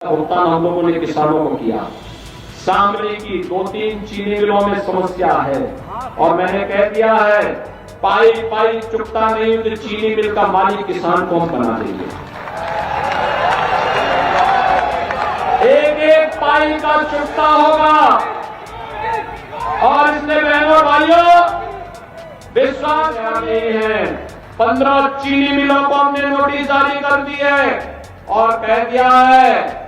भुगतान हम लोगों ने किसानों को किया। सामने की 2-3 चीनी मिलों में समस्या है और मैंने कह दिया है पाई पाई चुकता नहीं तो चीनी मिल का मालिक किसान को हम बना देंगे। एक एक पाई का चुकता होगा और इसलिए बहनों भाइयों विश्वास करनी है। 15 चीनी मिलों को हमने नोटिस जारी कर दी है और कह दिया है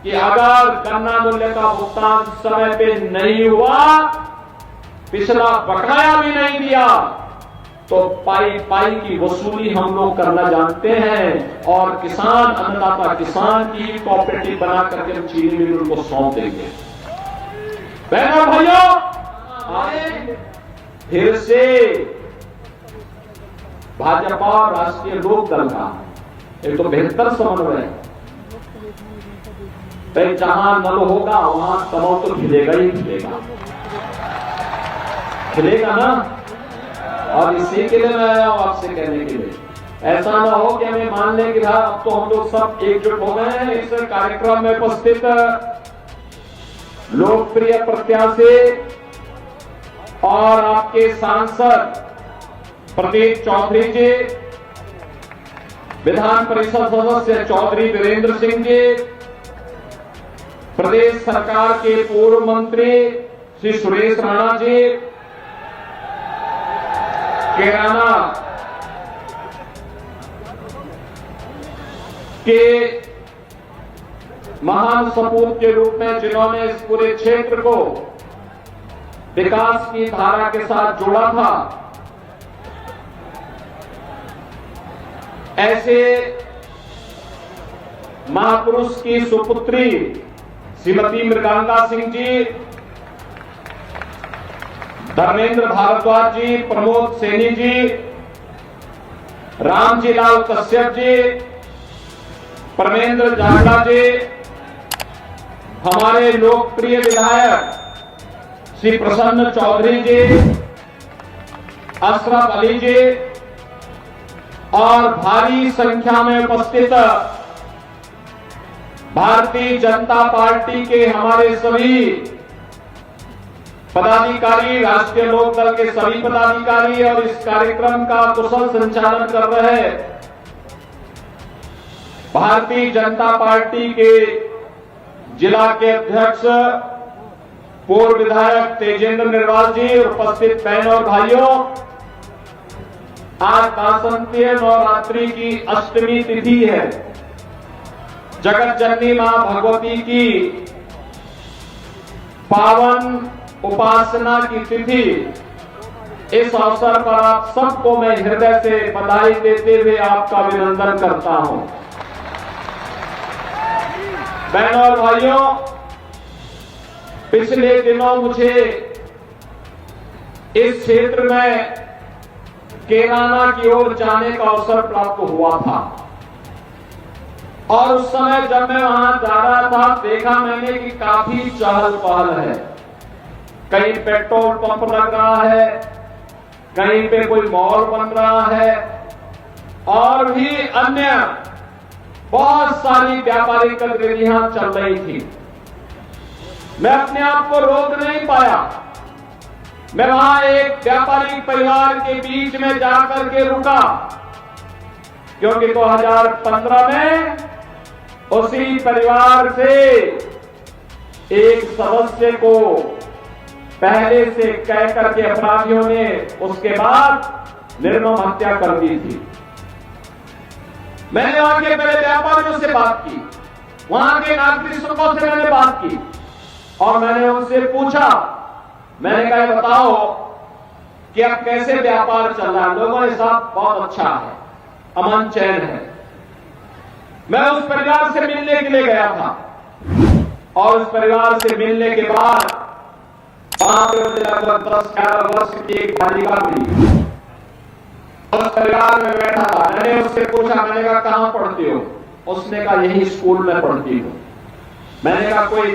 कि अगर गन्ना मूल्य का भुगतान समय पे नहीं हुआ, पिछला बकाया भी नहीं दिया, तो पाई पाई की वसूली हम लोग करना जानते हैं और किसान अन्नदाता किसान की कोऑपरेटिव बना करके हम चीनी मिल को सौंप देंगे। बहनों भाइयों, आए फिर से भाजपा और राष्ट्रीय लोक दल का एक तो बेहतर समन्वय है। जहां नल होगा वहां कमल तो खिलेगा ही खिलेगा, खिलेगा ना। और इसी के लिए मैं आया हूं आपसे कहने के लिए, ऐसा ना हो कि हमें मान लें कि अब तो हम लोग सब एकजुट हो गए हैं। इस कार्यक्रम में उपस्थित लोकप्रिय प्रत्याशी और आपके सांसद प्रदीप चौधरी जी, विधान परिषद सदस्य चौधरी वीरेंद्र सिंह जी, प्रदेश सरकार के पूर्व मंत्री श्री सुरेश राणा जी, कैराना के महान सपूत के रूप में जिन्होंने इस पूरे क्षेत्र को विकास की धारा के साथ जोड़ा था, ऐसे महापुरुष की सुपुत्री श्रीमती मृगांका सिंह जी, धर्मेंद्र भारद्वाज जी, प्रमोद सैनी जी, रामजी लाल कश्यप जी, परमेंद्र जागड़ा जी, हमारे लोकप्रिय विधायक श्री प्रसन्न चौधरी जी, अशरफ अली जी और भारी संख्या में उपस्थित भारतीय जनता पार्टी के हमारे सभी पदाधिकारी, राष्ट्रीय लोक दल के सभी पदाधिकारी और इस कार्यक्रम का कुशल संचालन कर रहे भारतीय जनता पार्टी के जिला के अध्यक्ष पूर्व विधायक तेजेंद्र निर्वाल जी, उपस्थित बहनों और भाइयों, आज वासंतीय नवरात्रि की अष्टमी तिथि है। जगत जननी मां भगवती की पावन उपासना की तिथि। इस अवसर पर आप सबको मैं हृदय से बधाई देते हुए आपका अभिनंदन करता हूं। बहनों और भाइयों, पिछले दिनों मुझे इस क्षेत्र में कैराना की ओर जाने का अवसर प्राप्त हुआ था और उस समय जब मैं वहां जा रहा था, देखा मैंने कि काफी चहल पहल है। कहीं पेट्रोल पंप लग रहा है, कहीं पे कोई मॉल बन रहा है और भी अन्य बहुत सारी व्यापारिक गतिविधियां चल रही थी। मैं अपने आप को रोक नहीं पाया। मैं वहां एक व्यापारिक परिवार के बीच में जाकर के रुका, क्योंकि 2015 में उसी परिवार से एक सदस्य को पहले से कह करके अपराधियों ने उसके बाद निर्मम हत्या कर दी थी। मैंने वहां के पहले व्यापारियों से बात की, वहां के नागरिकों से मैंने बात की और मैंने उनसे पूछा, मैंने कहा बताओ कि अब कैसे व्यापार चल रहा है। लोगों ने साथ बहुत अच्छा है, अमन चैन है। मैं उस परिवार से मिलने के लिए गया था और उस परिवार से मिलने के बाद वहां पे मुझे लगभग 10-11 वर्ष की एक बालिका मिली। उस परिवार में बैठा था, मैंने उससे पूछा, मैंने कहा कहां पढ़ती हो? उसने कहा यही स्कूल में पढ़ती हूं। मैंने कहा कोई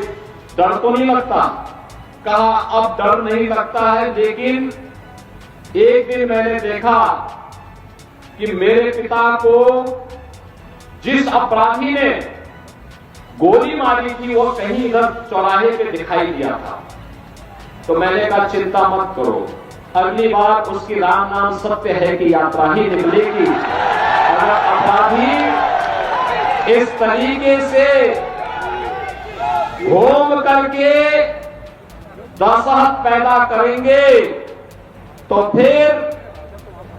डर तो नहीं लगता? कहा अब डर नहीं लगता है, लेकिन एक दिन मैंने देखा कि मेरे पिता को जिस अपराधी ने गोली मारी थी वो कहीं इधर चौराहे पे दिखाई दिया था। तो मैंने कहा चिंता मत करो, अगली बार उसकी राम नाम सत्य है कि यात्रा ही निकलेगी। अगर अपराधी इस तरीके से घूम करके दहशत पैदा करेंगे तो फिर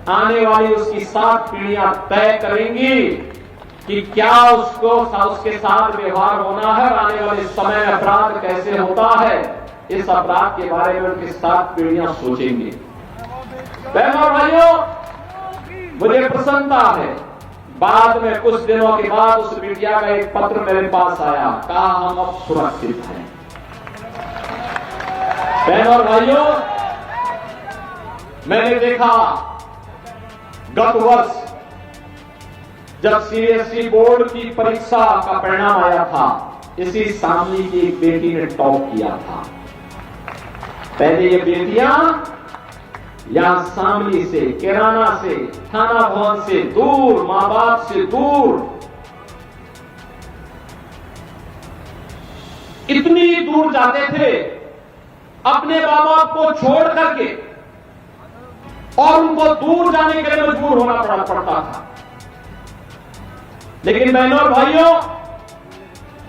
आने वाली उसकी 7 पीढ़ियां तय करेंगी कि क्या उसके साथ व्यवहार होना है, आने वाले समय में अपराध कैसे होता है, इस अपराध के बारे में उनकी 7 पीढ़ियां सोचेंगी। बहनों और भाइयों, मुझे प्रसन्नता है, बाद में कुछ दिनों के बाद उस मीडिया का एक पत्र मेरे पास आया, कहा हम अब सुरक्षित हैं। बहनों और भाइयों, मैंने देखा गत वर्ष जब सीबीएसई बोर्ड की परीक्षा का परिणाम आया था, इसी शामली की एक बेटी ने टॉप किया था। पहले ये बेटियां यहां शामली से, किराना से, थाना भवन से दूर, मां बाप से दूर, इतनी दूर जाते थे अपने मां बाप को छोड़ करके, और उनको दूर जाने के लिए मजबूर होना पड़ता था। लेकिन बहनों और भाइयों,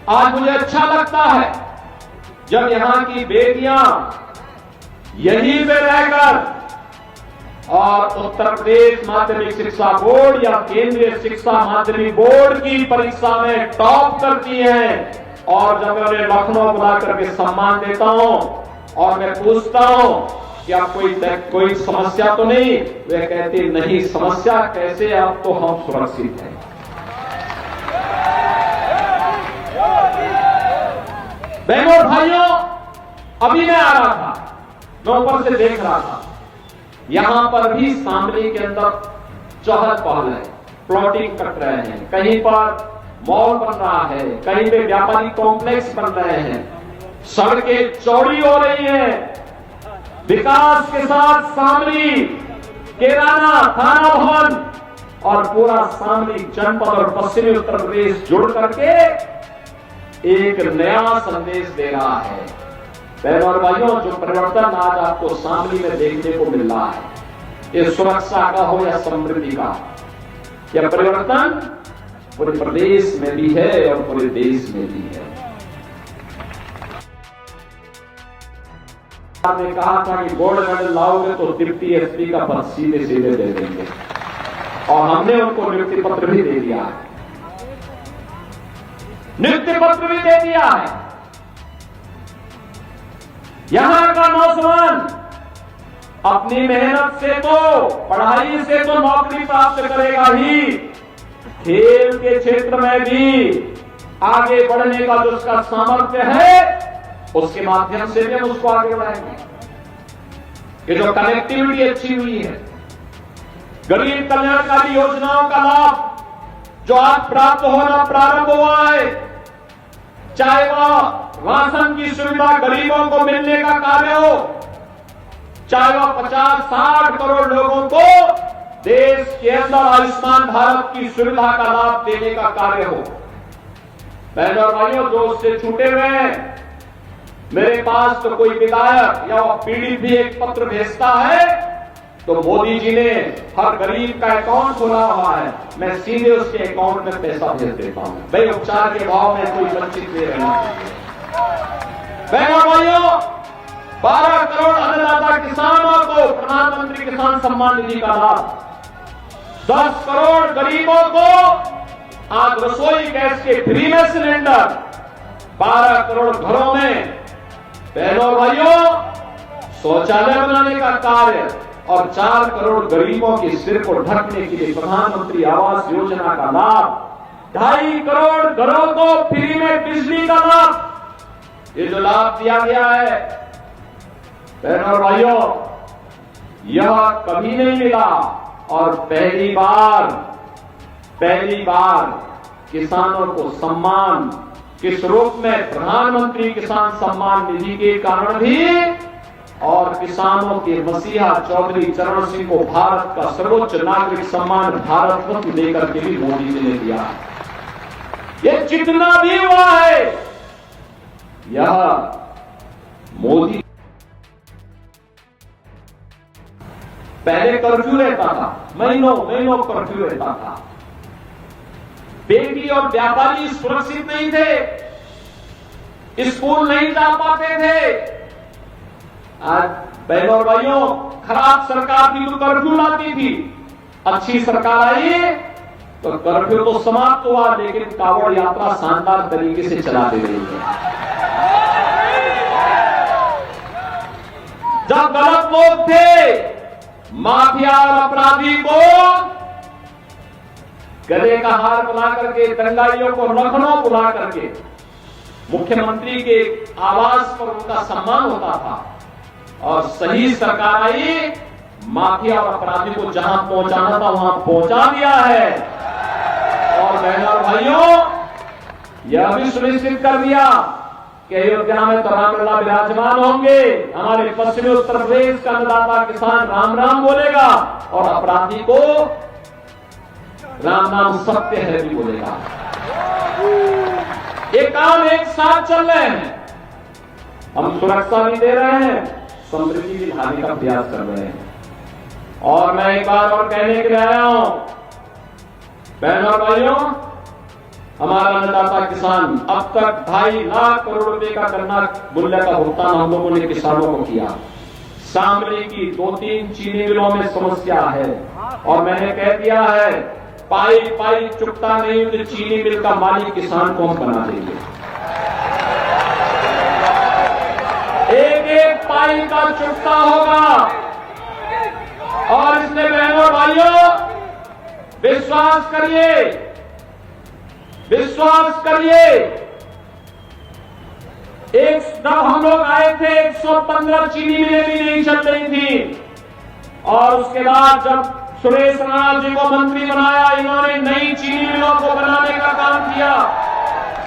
आज मुझे अच्छा लगता है जब यहां की बेटियां यहीं पे रहकर और उत्तर प्रदेश माध्यमिक शिक्षा बोर्ड या केंद्रीय शिक्षा माध्यमिक बोर्ड की परीक्षा में टॉप करती हैं, और जब मैं उन्हें लखनऊ बुला करके सम्मान देता हूं और मैं पूछता हूं कि आप कोई समस्या तो नहीं, वे कहते नहीं, समस्या कैसे, अब तो हम सुरक्षित हैं। बहनों और भाइयों, अभी मैं आ रहा था, मैं ऊपर से देख रहा था, यहां पर भी शामली के अंदर चहल पहल है, प्लॉटिंग कट रहे हैं, कहीं पर मॉल बन रहा है, कहीं पे व्यापारी कॉम्प्लेक्स बन रहे हैं, सड़कें चौड़ी हो रही हैं, विकास के साथ शामली, किराना, थाना भवन और पूरा शामली जनपद और पश्चिमी उत्तर प्रदेश जुड़ करके एक नया संदेश दे रहा है। बहनों और भाइयों, जो परिवर्तन आज आपको शामली में देखने को मिल रहा है, ये सुरक्षा का हो या समृद्धि का, यह परिवर्तन पूरे प्रदेश में भी है और पूरे देश में भी है। आपने कहा था कि गोल्ड मेडल लाओगे तो डिप्टी एसपी का पद सीधे सीधे दे देंगे, और हमने उनको नियुक्ति पत्र भी दे दिया है, नियुक्ति पत्र भी दे दिया है। यहां का नौजवान अपनी मेहनत से तो, पढ़ाई से तो नौकरी प्राप्त करेगा ही, खेल के क्षेत्र में भी आगे बढ़ने का जो उसका सामर्थ्य है, उसके माध्यम से भी हम उसको आगे बढ़ाएंगे। ये जो कनेक्टिविटी अच्छी हुई है, गरीब कल्याणकारी योजनाओं का लाभ जो आज प्राप्त होना प्रारंभ हुआ है, चाहे वह राशन की सुविधा गरीबों को मिलने का कार्य हो, चाहे वह 50-60 करोड़ लोगों को देश के अंदर आयुष्मान भारत की सुविधा का लाभ देने का कार्य हो। बहनों और भाइयों, जो उससे छूटे हुए हैं, मेरे पास तो कोई विधायक या वह पीड़ित भी एक पत्र भेजता है तो मोदी जी ने हर गरीब का अकाउंट खोला हुआ है, मैं सीधे उसके अकाउंट में पैसा भेज देता हूं। भाई, उपचार के भाव में कोई वंचित नहीं रहना चाहिए। बहनों भाइयों, 12 करोड़ अन्नदाता किसानों को प्रधानमंत्री किसान सम्मान निधि का लाभ, 10 करोड़ गरीबों को आज रसोई गैस के फ्री में सिलेंडर, 12 करोड़ घरों में बहनों भाइयों शौचालय बनाने का कार्य, और 4 करोड़ गरीबों के सिर को ढकने के लिए प्रधानमंत्री आवास योजना का लाभ, 2.5 करोड़ घरों को फ्री में बिजली का लाभ, ये जो लाभ दिया गया है बहनों और भाइयों, यह कभी नहीं मिला, और पहली बार किसानों को सम्मान किस रूप में, प्रधानमंत्री किसान सम्मान निधि के कारण भी, और किसानों के मसीहा चौधरी चरण सिंह को भारत का सर्वोच्च नागरिक सम्मान भारत रत्न देकर के भी मोदी जी ने दिया। ये जितना भी हुआ है यह मोदी। पहले कर्फ्यू रहता था, महीनों महीनों कर्फ्यू रहता था, बेटी और व्यापारी सुरक्षित नहीं थे, स्कूल नहीं जा पाते थे। आज बहनों और भाइयों, खराब सरकार थी तो कर्फ्यू लाती थी, अच्छी सरकार आई तो कर्फ्यू तो समाप्त हुआ, लेकिन कांवड़ यात्रा शानदार तरीके से चला दे रही है। जब गलत लोग थे, माफिया और अपराधी को गले का हार बुला करके, दंगाइयों को लखनऊ बुला करके मुख्यमंत्री के आवास पर उनका सम्मान होता था, और सही सरकार आई, माफिया और अपराधी को जहां पहुंचाना था वहां पहुंचा दिया है। और बहनों और भाइयों, यह भी सुनिश्चित कर दिया कि अयोध्या में तो रामलला विराजमान होंगे। हमारे पश्चिमी उत्तर प्रदेश का अन्नदाता किसान राम राम बोलेगा, और अपराधी को राम नाम सत्य है भी बोलेगा। ये काम एक साथ चल रहे हैं। हम सुरक्षा भी दे रहे हैं, समृद्धि भी लाने का प्रयास कर रहे हैं। और मैं एक बार और कहने के लिए आया हूं, बहनों और भाइयों, हमारा अन्नदाता किसान अब तक 2.5 लाख करोड़ रुपए का गन्ना मूल्य का भुगतान हम लोगों ने किसानों को किया। शामली की 2-3 चीनी मिलों में समस्या है, और मैंने कह दिया है, पाई पाई चुकता नहीं तो चीनी मिल का मालिक किसान को हम बना देंगे। एक एक पाई का चुकता होगा। और इसलिए बहनों भाइयों, विश्वास करिए, विश्वास करिए। जब हम लोग आए थे 115 चीनी मिलें भी नहीं चल रही थी, और उसके बाद जब सुरेश राणा जी को मंत्री बनाया, इन्होंने नई चीनी मिलों को बनाने का काम किया।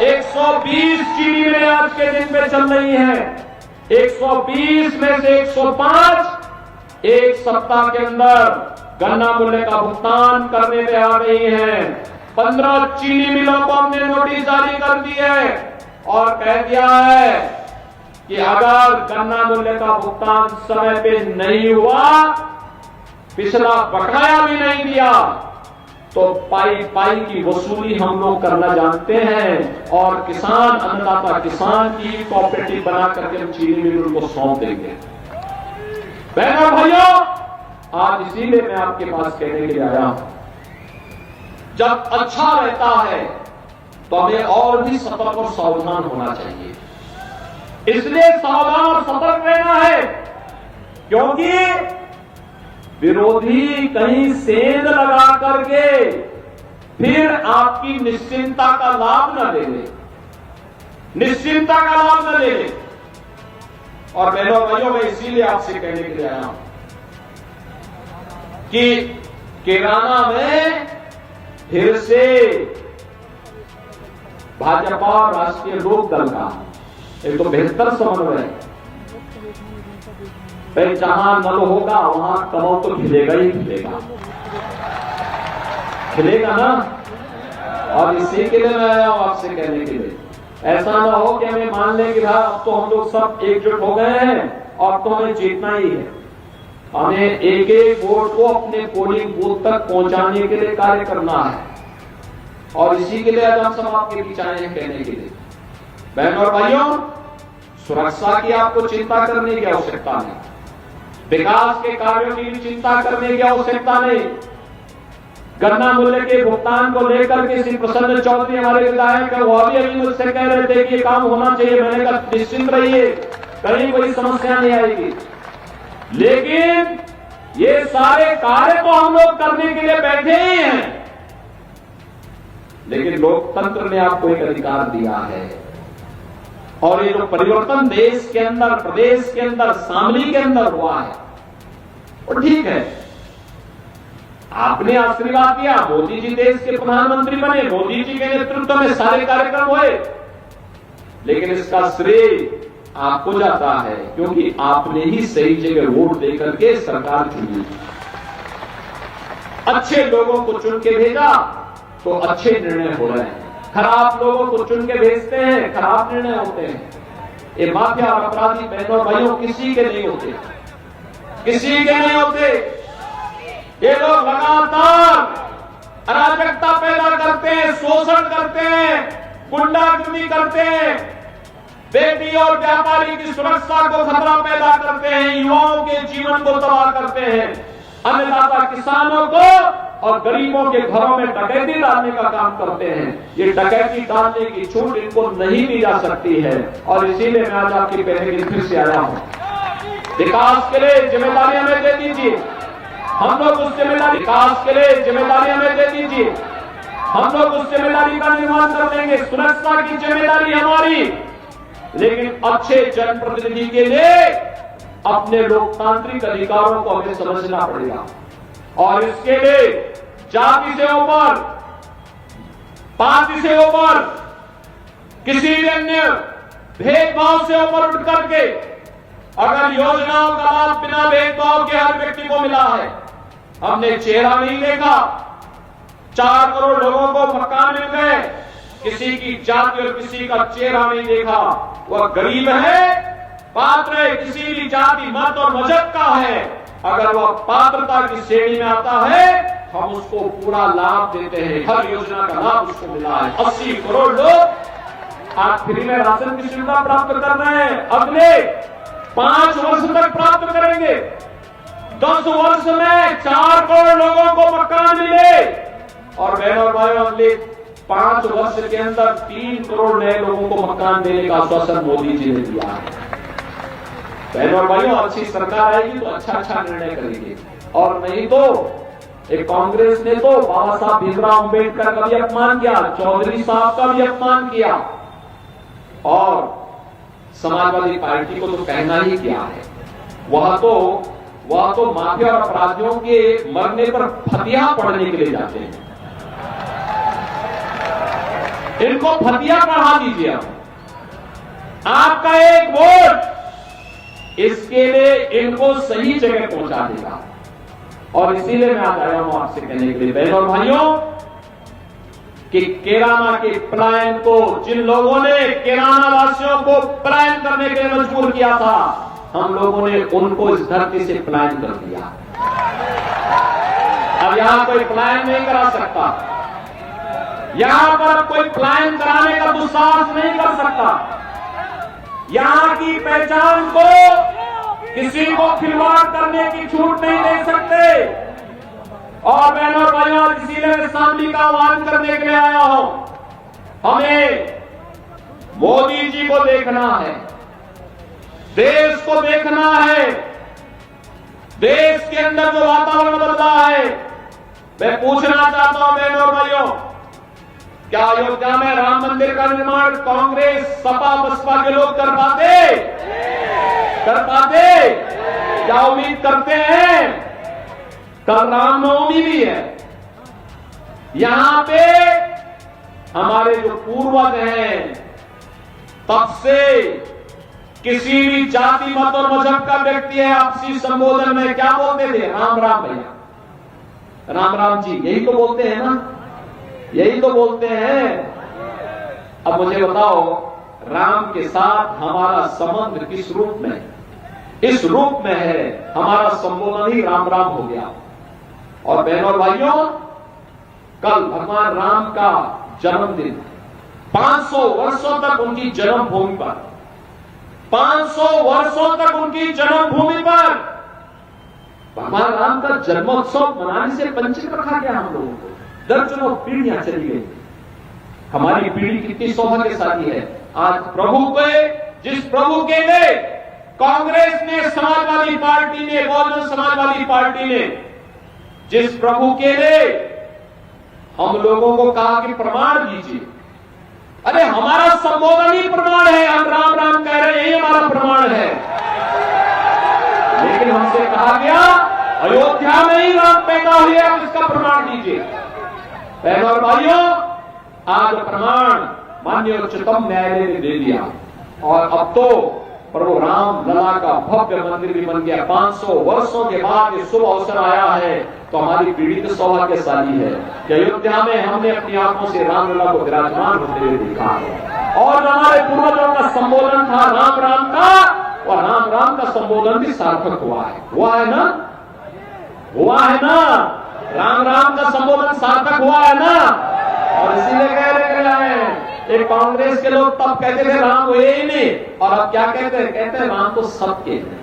120 चीनी मिलें आज के दिन में चल रही हैं। 120 में से 105 एक सप्ताह के अंदर गन्ना मूल्य का भुगतान करने में आ रही हैं। 15 चीनी मिलों को हमने नोटिस जारी कर दी है, और कह दिया है कि अगर गन्ना मूल्य का भुगतान समय पे नहीं हुआ, पिछला बकाया भी नहीं दिया, तो पाई पाई की वसूली हम लोग करना जानते हैं, और किसान अन्नदाता किसान की कोऑपरेटिव बना करके हम चीनी मिल को सौंप देंगे। बहनों भाइयों, आज इसीलिए मैं आपके पास कहने के लिए आया हूं, जब अच्छा रहता है तो हमें और भी सतर्क और सावधान होना चाहिए। इसलिए सावधान और सतर्क रहना है, क्योंकि विरोधी कहीं सेंध लगा करके फिर आपकी निश्चिंता का लाभ न ले ले, निश्चिंता का लाभ न ले ले। और बहनों भाइयों, मैं इसीलिए आपसे कहने के लिए आया हूं कि किराना में फिर से भाजपा और राष्ट्रीय लोक दल का एक तो बेहतर समन्वय, जहां नल होगा वहां कमल तो खिलेगा ही खिलेगा, खिलेगा ना। और इसी के लिए मैं आया हूं आपसे कहने के लिए, ऐसा ना हो कि हमें मान लें कि भाई अब तो हम लोग सब एकजुट हो गए हैं और तो हमें जीतना ही है। हमें एक एक वोट को अपने पोलिंग बूथ तक पहुंचाने के लिए कार्य करना है, और इसी के लिए आज हम सब आपके बीच आए हैं कहने के लिए। बहनों और भाइयों, सुरक्षा की आपको चिंता करने की आवश्यकता नहीं, विकास के कार्यों की भी चिंता करने की आवश्यकता नहीं। गन्ना मूल्य के भुगतान को लेकर के श्री प्रसन्न चौधरी हमारे विधायक, वो भी अभी मुझसे कह रहे थे कि ये काम होना चाहिए। मैंने कहा निश्चिंत रहिए, कहीं कोई समस्या नहीं आएगी, लेकिन ये सारे कार्य तो हम लोग करने के लिए बैठे ही हैं, लेकिन लोकतंत्र ने आपको एक अधिकार दिया है। और ये जो परिवर्तन देश के अंदर, प्रदेश के अंदर, शामली के अंदर हुआ है, वो ठीक है। आपने आशीर्वाद दिया, मोदी जी देश के प्रधानमंत्री बने, मोदी जी के नेतृत्व में सारे कार्यक्रम हुए, लेकिन इसका श्रेय आपको जाता है, क्योंकि आपने ही सही जगह वोट देकर के सरकार चुनी, अच्छे लोगों को चुन के भेजा, तो अच्छे निर्णय हो रहे हैं। खराब लोगों को चुन के भेजते हैं, खराब निर्णय होते हैं। ये माफिया और अपराधी बहनों और भाइयों किसी के नहीं होते, किसी के नहीं होते। ये लोग लगातार अराजकता पैदा करते हैं, शोषण करते हैं, गुंडागिर्दी करते हैं, बेटी और व्यापारी की सुरक्षा को खतरा पैदा करते हैं, युवाओं के जीवन को तबाह करते हैं, अन्नदाता किसानों को और गरीबों के घरों में डकैती डालने का काम करते हैं। ये डकैती डालने की छूट इनको नहीं दी जा सकती है और इसीलिए मैं आज आपकी पहले फिर से आया हूं। विकास के लिए जिम्मेदारी हमें दे दीजिए, हम लोग उस जिम्मेदारी, विकास के लिए जिम्मेदारी हमें दे दीजिए, हम लोग उस जिम्मेदारी का निर्वहन कर देंगे। सुरक्षा की जिम्मेदारी हमारी, लेकिन अच्छे जनप्रतिनिधि के लिए अपने लोकतांत्रिक अधिकारों को हमें समझना पड़ेगा और इसके लिए जाति से ऊपर, पार्टी से ऊपर, किसी भी अन्य भेदभाव से ऊपर उठ करके अगर योजनाओं का लाभ बिना भेदभाव के हर व्यक्ति को मिला है, हमने चेहरा नहीं देखा, 4 करोड़ लोगों को मकान मिल गए, किसी की जाति और किसी का चेहरा नहीं देखा, वह गरीब है, पात्र है, किसी भी जाति मत और मजहब का है, अगर वह पात्रता की श्रेणी में आता है हम उसको पूरा लाभ देते हैं। हर योजना का लाभ उसको मिला है। 80 करोड़ लोग आज फ्री में राशन की सुविधा प्राप्त कर रहे हैं, अगले 5 वर्ष तक प्राप्त करेंगे। 10 वर्ष में 4 करोड़ लोगों को मकान मिले और बहनों और भाइयों अगले 5 वर्ष के अंदर 3 करोड़ नए लोगों को मकान देने का आश्वासन मोदी जी ने दिया है। बहनों और भाइयों, अच्छी सरकार आएगी तो अच्छा निर्णय करेगी और नहीं तो एक कांग्रेस ने तो बाबा साहब भीमराव अंबेडकर का भी अपमान किया, चौधरी साहब का भी अपमान किया और समाजवादी पार्टी को तो कहना ही क्या है। वह तो माफिया और अपराधियों के मरने पर फतिया पढ़ने के लिए जाते हैं। इनको फतिया पढ़ा दीजिए। आपका एक वोट इसके लिए इनको सही जगह पहुंचा देगा और इसीलिए मैं आज आया हूं आपसे कहने के लिए बहनों और भाइयों कि कैराना के पलायन को, जिन लोगों ने कैराना वासियों को पलायन करने के लिए मजबूर किया था, हम लोगों ने उनको इस धरती से पलायन कर दिया। अब यहां कोई पलायन नहीं करा सकता, यहां पर कोई पलायन कराने का दुस्साहस नहीं कर सकता। यहां की पहचान को किसी को खिलवाड़ करने की छूट नहीं दे सकते और बहनों और भाइयों इसीलिए मैं शांति का आह्वान करने के लिए आया हूं। हमें मोदी जी को देखना है, देश को देखना है, देश के अंदर जो वातावरण बन रहा है। मैं पूछना चाहता हूं बहनों और भाइयों, क्या अयोध्या में राम मंदिर का निर्माण कांग्रेस, सपा, बसपा के लोग कर पाते? क्या उम्मीद करते हैं? कल रामनवमी भी है, यहां पे हमारे जो पूर्वज हैं तब से किसी भी जाति मत और मजहब का व्यक्ति है आपसी संबोधन में क्या बोलते थे? राम राम भैया, राम राम जी, यही तो बोलते हैं ना, यही तो बोलते हैं। अब मुझे बताओ, राम के साथ हमारा संबंध किस रूप में? इस रूप में है, हमारा संबोधन ही राम राम हो गया। और बहनों और भाइयों, कल भगवान राम का जन्मदिन, 500 वर्षों तक उनकी जन्मभूमि पर, 500 वर्षों तक उनकी जन्मभूमि पर भगवान राम का जन्मोत्सव मनाने से वंचित रखा गया हम लोगों को। दर्जनों पीढ़ियां चली गई। हमारी पीढ़ी कितनी सौभाग्यशाली है। आज प्रभु के, जिस प्रभु के लिए कांग्रेस ने, समाजवादी पार्टी ने, बहुजन समाजवादी पार्टी ने, जिस प्रभु के लिए हम लोगों को कहा कि प्रमाण दीजिए, अरे हमारा संबोधन ही प्रमाण है, हम राम राम कह रहे हैं, ये हमारा प्रमाण है। लेकिन हमसे कहा गया अयोध्या में ही राम पैदा हुए, आप इसका प्रमाण दीजिए। बहनों और भाइयों, आज प्रमाण माननीय उच्चतम न्यायालय ने दे दिया और अब तो पर वो राम लला का भव्य मंदिर भी बन गया। 500 वर्षों के बाद ये शुभ अवसर आया है, तो हमारी पीढ़ी तो सौभाग्यशाली है कि अयोध्या में हमने अपनी आंखों से राम लला को विराजमान होते हुए देखा है। और हमारे पूर्वजों का संबोधन था राम राम का, और राम राम का संबोधन भी सार्थक हुआ है। हुआ है ना? हुआ है ना? राम राम का संबोधन सार्थक हुआ है ना? और इसीलिए कह रहे हैं, एक कांग्रेस के लोग तब कहते थे राम हुए ही नहीं, और अब क्या कहते हैं? कहते हैं राम तो सबके हैं।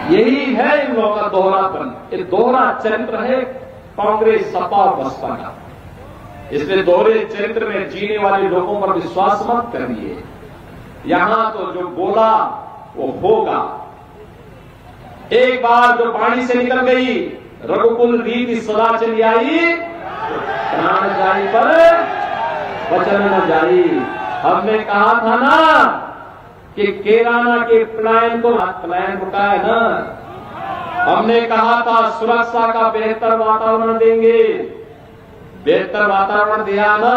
यही है इन लोगों का दोहरापन, ये दोहरा चरित्र है कांग्रेस, सपा और बसपा का। इसलिए दोहरे चरित्र में जीने वाले लोगों पर विश्वास मत करिए। यहां तो जो बोला वो होगा। एक बार जो वाणी से निकल गई, रघुकुल रीति सदा चली आई, प्राण जाई पर वचन न जाई। हमने कहा था ना कि केराना के प्लान को प्लान रुका है ना। हमने कहा था सुरक्षा का बेहतर वातावरण देंगे, बेहतर वातावरण दिया ना।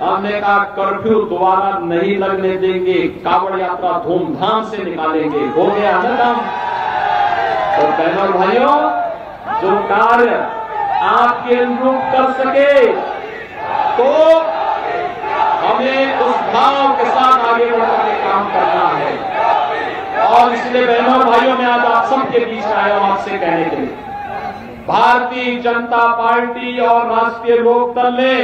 हमने कहा कर्फ्यू दोबारा नहीं लगने देंगे, कांवड़ यात्रा धूमधाम से निकालेंगे। हो गया ना काम। तो बहनों और भाइयों, जो कार्य आपके अनुरूप कर सके तो हमें उस भाव के साथ आगे बढ़कर के काम करना है। और इसलिए बहनों और भाइयों, मैं आज आप सबके बीच में आया हूं आपसे कहने के लिए, भारतीय जनता पार्टी और राष्ट्रीय लोकदल ने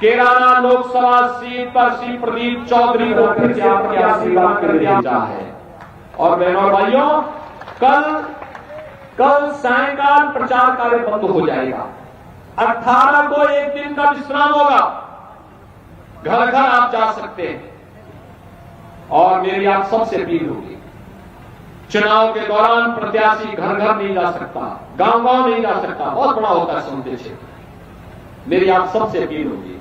केराना लोकसभा सीट पर श्री प्रदीप चौधरी को प्रत्याशी कर दिया है। और बहनों और भाइयों, कल सायंकाल प्रचार कार्य बंद हो जाएगा। 18 को एक दिन का विश्राम होगा, घर घर आप जा सकते हैं। और मेरी आप सबसे अपील होगी, चुनाव के दौरान प्रत्याशी घर घर नहीं जा सकता, गांव गांव नहीं जा सकता, बहुत बड़ा होता है सुनते क्षेत्र। मेरी आप सबसे अपील होगी,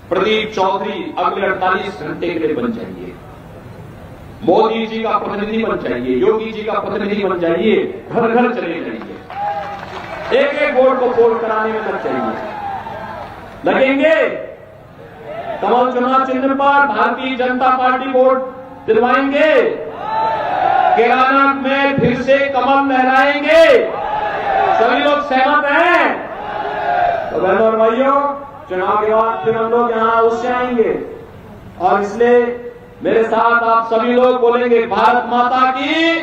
प्रदीप चौधरी अगले 48 घंटे के लिए बन जाइए। मोदी जी का प्रतिनिधि बन जाइए, योगी जी का प्रतिनिधि बन जाइए, घर घर चले जाइए, एक एक वोट को पोल कराने में लग जाइए। लगेंगे कमल चुनाव चिन्ह पर भारतीय जनता पार्टी वोट दिलवाएंगे, केराना में फिर से कमल लहराएंगे। सभी लोग सहमत हैं? तो बहनों और भाइयों, चुनाव के बाद फिर हम लोग यहां अवश्य आएंगे। और इसलिए मेरे साथ आप सभी लोग बोलेंगे, भारत माता की,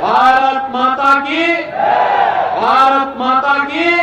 भारत माता की, भारत माता की।